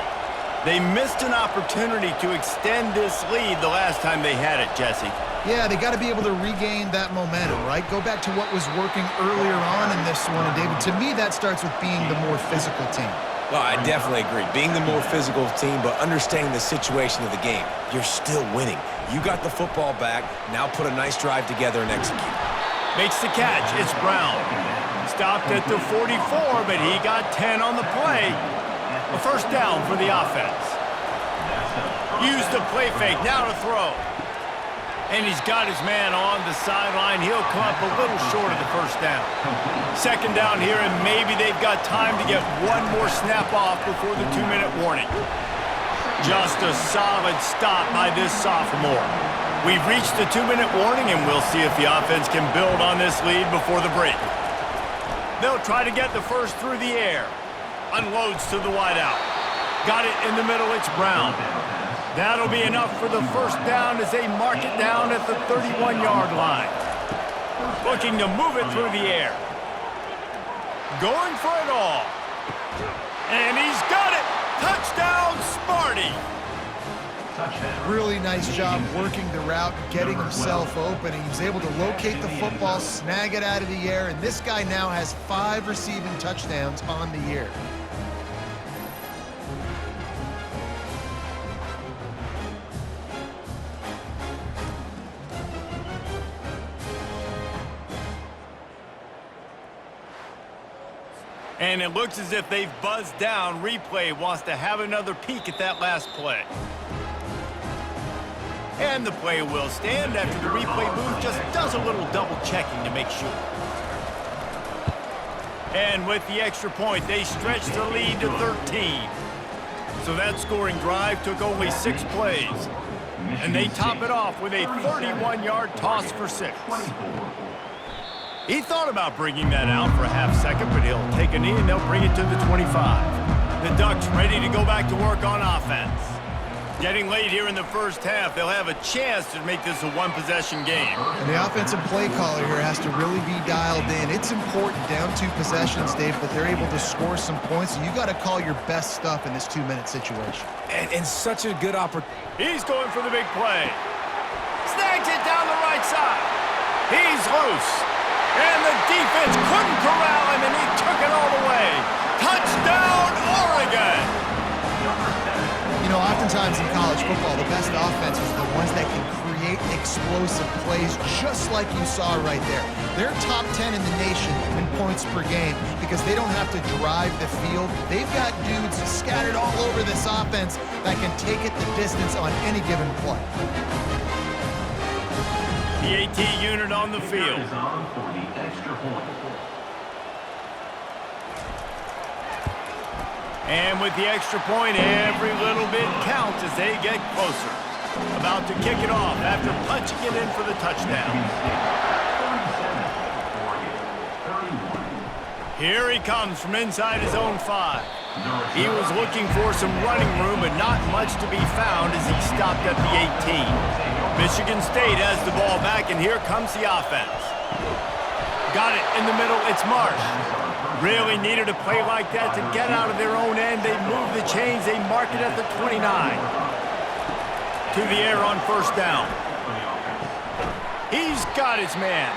They missed an opportunity to extend this lead the last time they had it, Jesse. Yeah, they got to be able to regain that momentum, right? Go back to what was working earlier on in this one. And, David, to me, that starts with being the more physical team. Well, I definitely agree. Being the more physical team, but understanding the situation of the game. You're still winning. You got the football back. Now put a nice drive together and execute. Makes the catch. It's Brown. Stopped at the 44, but he got 10 on the play. A first down for the offense. Used the play fake. Now to throw. And he's got his man on the sideline. He'll come up a little short of the first down. Second down here, and maybe they've got time to get one more snap off before the 2-minute warning. Just a solid stop by this sophomore. We've reached the 2-minute warning, and we'll see if the offense can build on this lead before the break. They'll try to get the first through the air. Unloads to the wideout. Got it in the middle. It's Brown. That'll be enough for the first down as they mark it down at the 31-yard line. Looking to move it through the air. Going for it all. And he's got it. Touchdown, Sparty. Really nice job working the route, getting himself open. He was able to locate the football, snag it out of the air, and this guy now has 5 receiving touchdowns on the year. And it looks as if they've buzzed down. Replay wants to have another peek at that last play. And the play will stand after the replay booth just does a little double checking to make sure. And with the extra point, they stretch the lead to 13. So that scoring drive took only 6 plays. And they top it off with a 31-yard toss for 6. He thought about bringing that out for a half second, but he'll take a knee and they'll bring it to the 25. The Ducks ready to go back to work on offense. Getting late here in the first half, they'll have a chance to make this a one-possession game. And the offensive play caller here has to really be dialed in. It's important down 2 possessions, Dave, that they're able to score some points. So you got to call your best stuff in this 2-minute situation. And such a good opportunity. He's going for the big play. Snags it down the right side. He's loose. And the defense couldn't corral him, and he took it all the way. Touchdown, Oregon! You know, oftentimes in college football, the best offenses are the ones that can create explosive plays, just like you saw right there. They're top 10 in the nation in points per game because they don't have to drive the field. They've got dudes scattered all over this offense that can take it the distance on any given play. The AT unit on the field. Is on for the extra point. And with the extra point, every little bit counts as they get closer. About to kick it off after punching it in for the touchdown. Here he comes from inside his own 5. He was looking for some running room, but not much to be found as he stopped at the 18. Michigan State has the ball back, and here comes the offense. Got it in the middle. It's Marsh. Really needed a play like that to get out of their own end. They move the chains. They mark it at the 29. To the air on first down. He's got his man.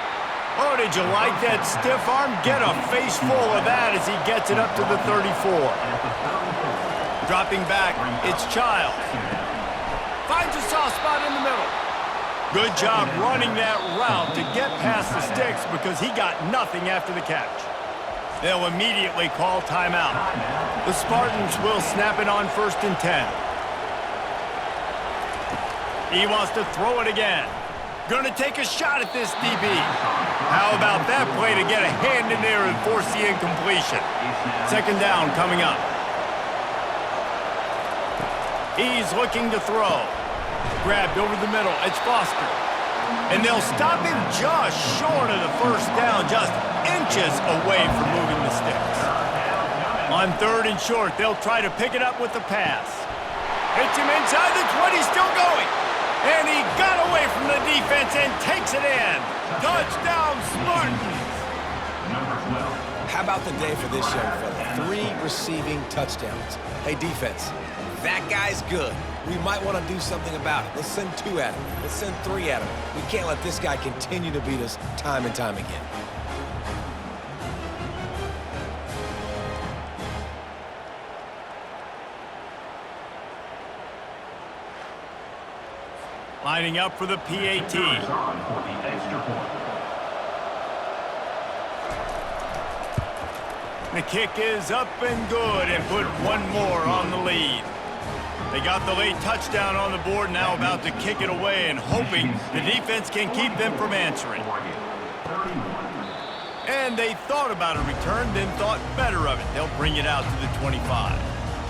Oh, did you like that stiff arm? Get a face full of that as he gets it up to the 34. Dropping back, it's Childs. Finds a soft spot in the middle. Good job running that route to get past the sticks because he got nothing after the catch. They'll immediately call timeout. The Spartans will snap it on 1st and 10. He wants to throw it again. Going to take a shot at this DB. How about that play to get a hand in there and force the incompletion? Second down coming up. He's looking to throw. Grabbed over the middle. It's Foster. And they'll stop him just short of the first down, just inches away from moving the sticks. On 3rd and short, they'll try to pick it up with the pass. Hits him inside the 20, still going. And he got away from the defense and takes it in. Touchdown, Spartans! How about the day for this young fella? 3 receiving touchdowns. Hey, defense, that guy's good. We might want to do something about it. Let's send 2 at him. Let's send 3 at him. We can't let this guy continue to beat us time and time again. Lining up for the PAT. The kick is up and good and put 1 more on the lead. They got the late touchdown on the board, now about to kick it away and hoping the defense can keep them from answering. And they thought about a return, then thought better of it. They'll bring it out to the 25.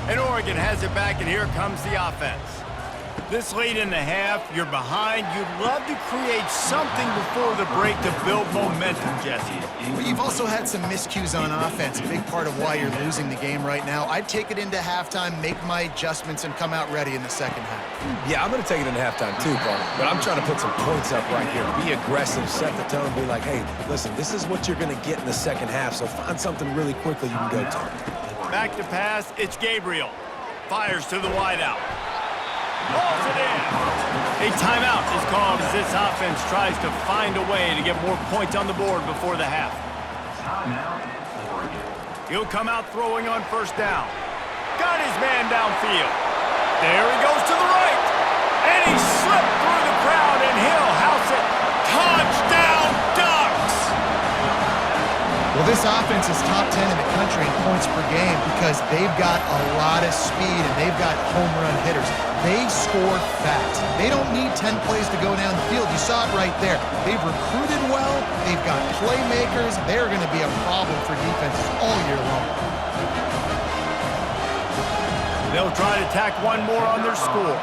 And Oregon has it back, and here comes the offense. This late in the half, you're behind. You'd love to create something before the break to build momentum, Jesse. Well, you've also had some miscues on offense, a big part of why you're losing the game right now. I'd take it into halftime, make my adjustments, and come out ready in the second half. Yeah, I'm going to take it into halftime too, Paul. But I'm trying to put some points up right here. Be aggressive, set the tone, be like, hey, listen, this is what you're going to get in the second half, so find something really quickly you can go to. Back to pass, it's Gabriel. Fires to the wideout. Pulls it in. A timeout is called as this offense tries to find a way to get more points on the board before the half. He'll come out throwing on 1st down. Got his man downfield. There he goes to the right. And he slipped through the crowd, and he'll house it. Touchdown, Ducks! Well, this offense is top 10 in the country in points per game because they've got a lot of speed and they've got home run hitters. They score fast. They don't need 10 plays to go down the field. You saw it right there. They've recruited well. They've got playmakers. They're going to be a problem for defenses all year long. They'll try to tack 1 more on their score.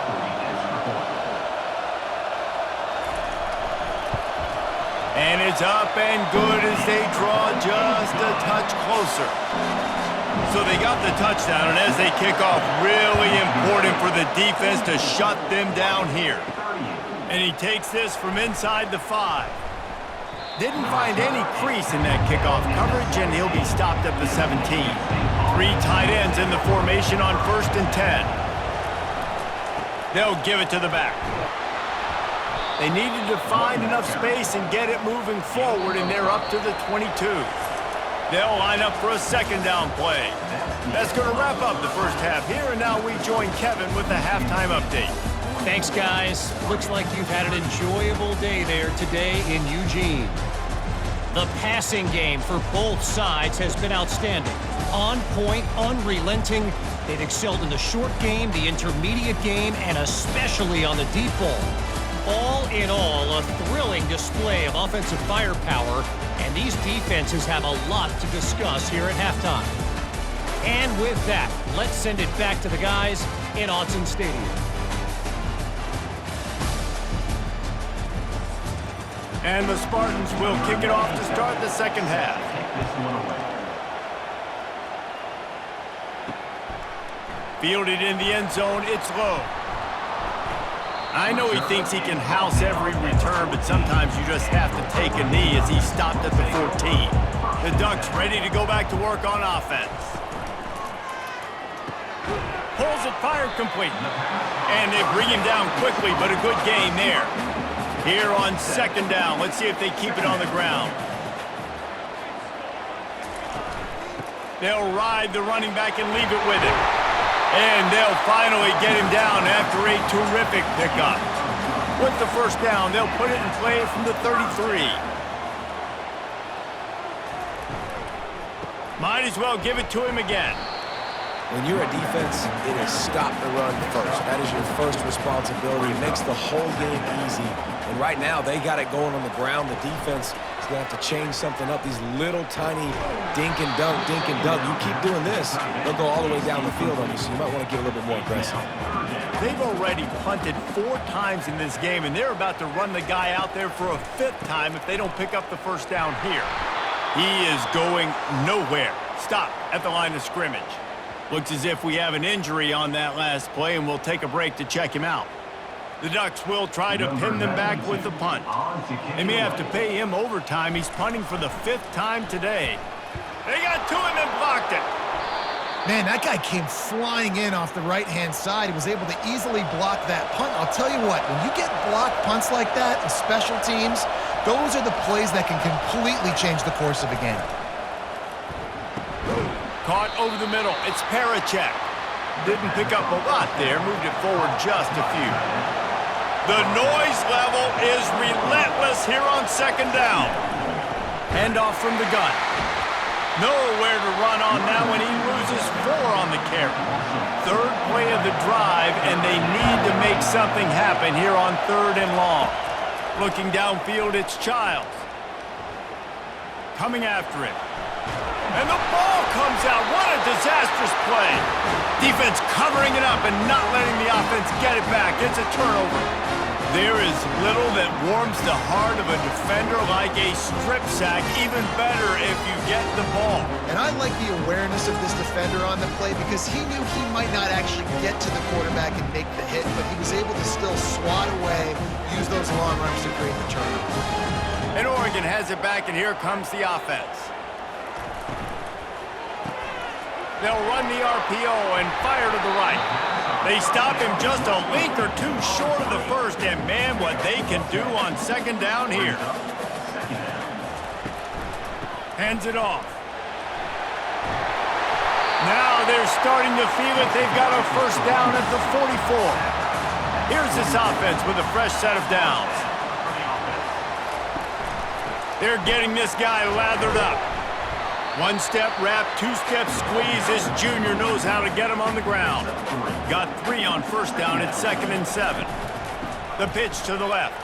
And it's up and good as they draw just a touch closer. So they got the touchdown, and as they kick off, really important for the defense to shut them down here. And he takes this from inside the 5. Didn't find any crease in that kickoff coverage, and he'll be stopped at the 17. 3 tight ends in the formation on 1st and 10. They'll give it to the back. They needed to find enough space and get it moving forward, and they're up to the 22. They'll line up for a 2nd down play. That's going to wrap up the first half here, and now we join Kevin with the halftime update. Thanks, guys. Looks like you've had an enjoyable day there today in Eugene. The passing game for both sides has been outstanding. On point, unrelenting. They've excelled in the short game, the intermediate game, and especially on the deep ball. All in all, a thrilling display of offensive firepower, and these defenses have a lot to discuss here at halftime. And with that, let's send it back to the guys in Autzen Stadium. And the Spartans will kick it off to start the second half. Fielded in the end zone, it's low. I know he thinks he can house every return, but sometimes you just have to take a knee as he stopped at the 14. The Ducks ready to go back to work on offense. Pulls it, fired complete. And they bring him down quickly, but a good gain there. Here on 2nd down, let's see if they keep it on the ground. They'll ride the running back and leave it with him. And they'll finally get him down after a terrific pickup. With the 1st down, they'll put it in play from the 33. Might as well give it to him again. When you're a defense, it is stop the run first. That is your first responsibility. It makes the whole game easy. And right now, they got it going on the ground. The defense is going to have to change something up. These little tiny dink and dunk, dink and dunk. You keep doing this, they'll go all the way down the field on you, so you might want to get a little bit more aggressive. They've already punted 4 times in this game, and they're about to run the guy out there for a 5th time if they don't pick up the first down here. He is going nowhere. Stop at the line of scrimmage. Looks as if we have an injury on that last play, and we'll take a break to check him out. The Ducks will try to pin them back with the punt. They may have to pay him overtime. He's punting for the 5th time today. They got to him and blocked it. Man, that guy came flying in off the right-hand side. He was able to easily block that punt. I'll tell you what, when you get blocked punts like that in special teams, those are the plays that can completely change the course of a game. Caught over the middle. It's Parachek. Didn't pick up a lot there. Moved it forward just a few. The noise level is relentless here on 2nd down. Handoff from the gun. Nowhere to run on that one. He loses 4 on the carry. 3rd play of the drive, and they need to make something happen here on 3rd and long. Looking downfield, it's Childs. Coming after it. And the ball comes out. What a disastrous play. Defense covering it up and not letting the offense get it back. It's a turnover. There is little that warms the heart of a defender like a strip sack. Even better if you get the ball. And I like the awareness of this defender on the play because he knew he might not actually get to the quarterback and make the hit, but he was able to still swat away, use those long arms to create the turnover. And Oregon has it back, and here comes the offense. They'll run the RPO and fire to the right. They stop him just a link or 2 short of the first, and man, what they can do on 2nd down here. Hands it off. Now they're starting to feel it. They've got a first down at the 44. Here's this offense with a fresh set of downs. They're getting this guy lathered up. 1-step wrap, 2-step squeeze. This junior knows how to get him on the ground. Got 3 on first down at 2nd and 7. The pitch to the left.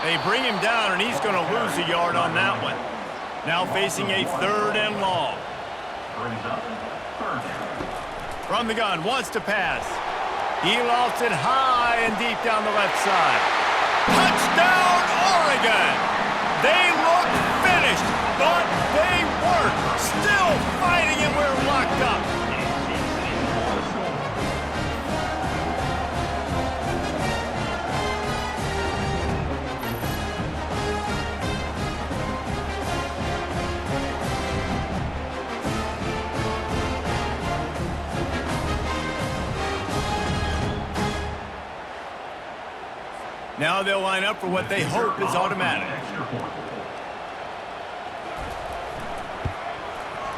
They bring him down, and he's going to lose a yard on that one. Now facing a 3rd and long. From the gun, wants to pass. He lofts it high and deep down the left side. Touchdown, Oregon! They look finished, but they weren't. Still fighting, and we're locked up. Now they'll line up for what they hope is automatic.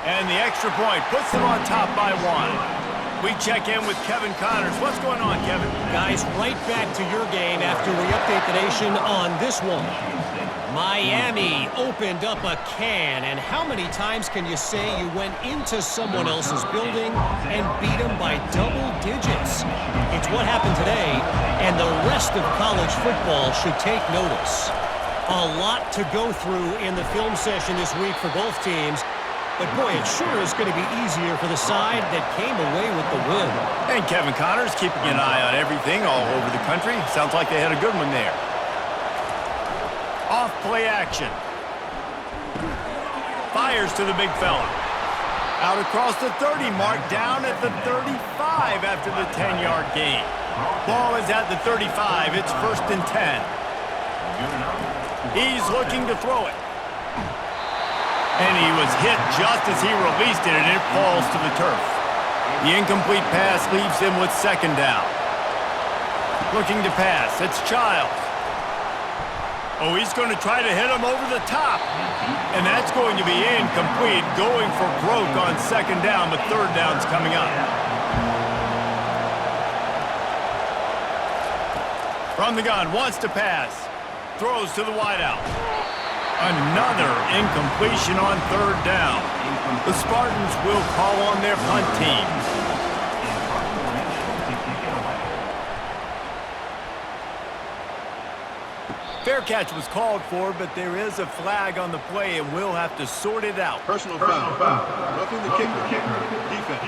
And the extra point puts them on top by 1. We check in with Kevin Connors. What's going on, Kevin? Guys, right back to your game after we update the nation on this one. Miami opened up a can, and how many times can you say you went into someone else's building and beat them by double digits? It's what happened today, and the rest of college football should take notice. A lot to go through in the film session this week for both teams, but boy, it sure is going to be easier for the side that came away with the win. And Kevin Connors keeping an eye on everything all over the country. Sounds like they had a good one there. Off play action. Fires to the big fella. Out across the 30 mark, down at the 35 after the 10-yard gain. Ball is at the 35. It's 1st and 10. He's looking to throw it. And he was hit just as he released it, and it falls to the turf. The incomplete pass leaves him with 2nd down. Looking to pass. It's Childs. Oh, he's going to try to hit him over the top. And that's going to be incomplete, going for broke on 2nd down, but 3rd down's coming up. From the gun, wants to pass. Throws to the wideout. Another incompletion on 3rd down. The Spartans will call on their punt team. Fair catch was called for, but there is a flag on the play, and we'll have to sort it out. Personal foul. Roughing the kicker. Defense.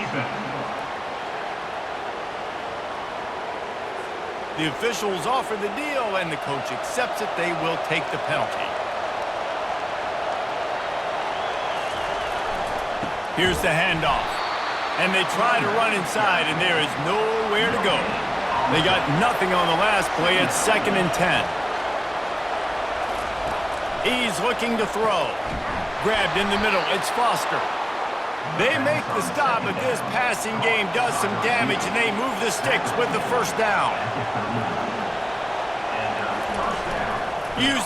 The officials offer the deal, and the coach accepts it. They will take the penalty. Here's the handoff. And they try to run inside, and there is nowhere to go. They got nothing on the last play. It's 2nd and 10. He's looking to throw. Grabbed in the middle. It's Foster. They make the stop, but this passing game does some damage, and they move the sticks with the first down. Use